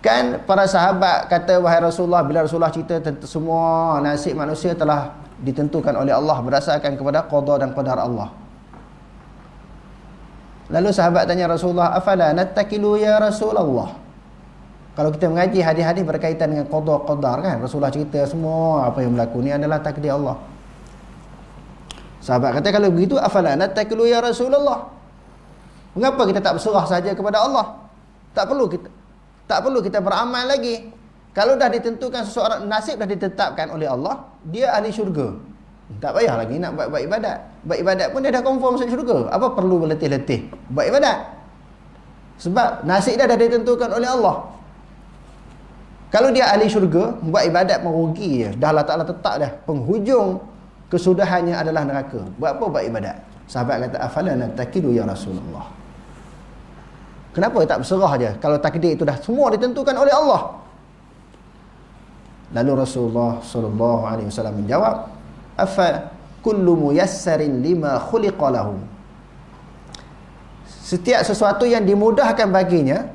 Kan para sahabat kata, wahai Rasulullah, bila Rasulullah cerita tentang semua nasib manusia telah ditentukan oleh Allah berdasarkan kepada qada dan qadar Allah. Lalu sahabat tanya Rasulullah, afala nattakilu ya Rasulullah. Kalau kita mengaji hadis-hadis berkaitan dengan qada qadar kan, Rasulullah cerita semua apa yang berlaku ni adalah takdir Allah. Sahabat kata, kalau begitu afala nattakilu ya Rasulullah. Mengapa kita tak berserah saja kepada Allah? Tak perlu kita beramal lagi. Kalau dah ditentukan seseorang, nasib dah ditetapkan oleh Allah, dia ahli syurga. Tak payah lagi nak buat ibadat. Buat ibadat pun dia dah confirm masuk syurga. Apa perlu berletih-letih buat ibadat? Sebab nasib dah ditentukan oleh Allah. Kalau dia ahli syurga, buat ibadat merugi je. Dah Allah Ta'ala tetap dah. Penghujung kesudahannya adalah neraka. Buat apa buat ibadat? Sahabat kata, afala nattakilu ya Rasulullah. Kenapa tak berserah je? Kalau takdir itu dah semua ditentukan oleh Allah. Lalu Rasulullah SAW menjawab, afa kullu muyassarin lima khuliqa lahu. Setiap sesuatu yang dimudahkan baginya,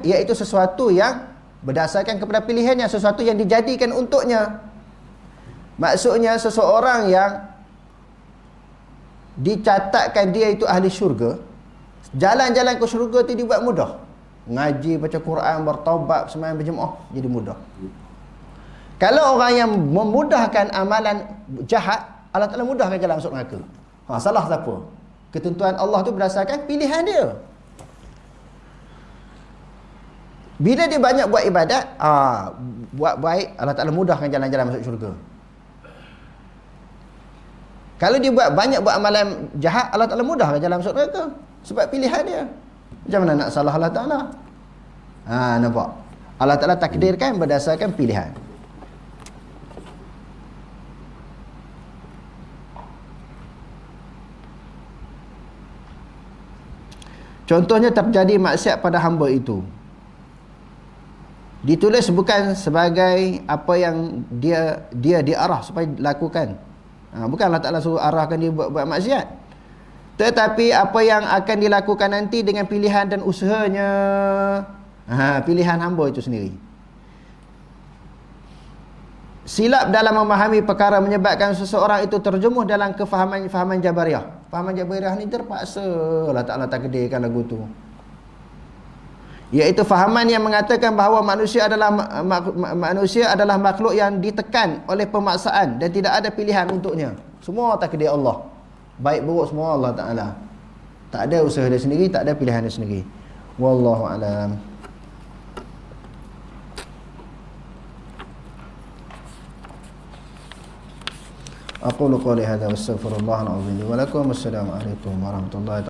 iaitu sesuatu yang berdasarkan kepada pilihannya, sesuatu yang dijadikan untuknya. Maksudnya seseorang yang dicatatkan dia itu ahli syurga, jalan-jalan ke syurga itu dibuat mudah. Ngaji, baca Quran, bertaubat, sembahyang berjemaah jadi mudah. Kalau orang yang memudahkan amalan jahat, Allah Ta'ala mudahkan jalan masuk neraka. Salah siapa? Ketentuan Allah tu berdasarkan pilihan dia. Bila dia banyak buat ibadat, buat baik, Allah Ta'ala mudahkan jalan-jalan masuk syurga. Kalau dia banyak buat amalan jahat, Allah Ta'ala mudahkan jalan masuk neraka. Sebab pilihan dia. Macam mana nak salah Allah Ta'ala? Nampak? Allah Ta'ala takdirkan berdasarkan pilihan. Contohnya terjadi maksiat pada hamba itu, ditulis bukan sebagai apa yang dia diarah supaya lakukan. Bukan Allah Ta'ala suruh arahkan dia buat maksiat. Tetapi apa yang akan dilakukan nanti dengan pilihan dan usahanya, pilihan hamba itu sendiri. Silap dalam memahami perkara menyebabkan seseorang itu terjemuh dalam kefahaman Jabariyah. Fahaman Jabariyah ni terpaksa Allah Ta'ala takdirkan lagu tu, iaitu fahaman yang mengatakan bahawa manusia adalah makhluk yang ditekan oleh pemaksaan dan tidak ada pilihan untuknya. Semua takdir Allah, baik buruk semua Allah Ta'ala. Tak ada usaha dia sendiri, tak ada pilihan dia sendiri. Wallahu a'lam. Aqulu qawli hadza wa astaghfirullah al-azim li wa lakum. Wassalamu alaikum warahmatullahi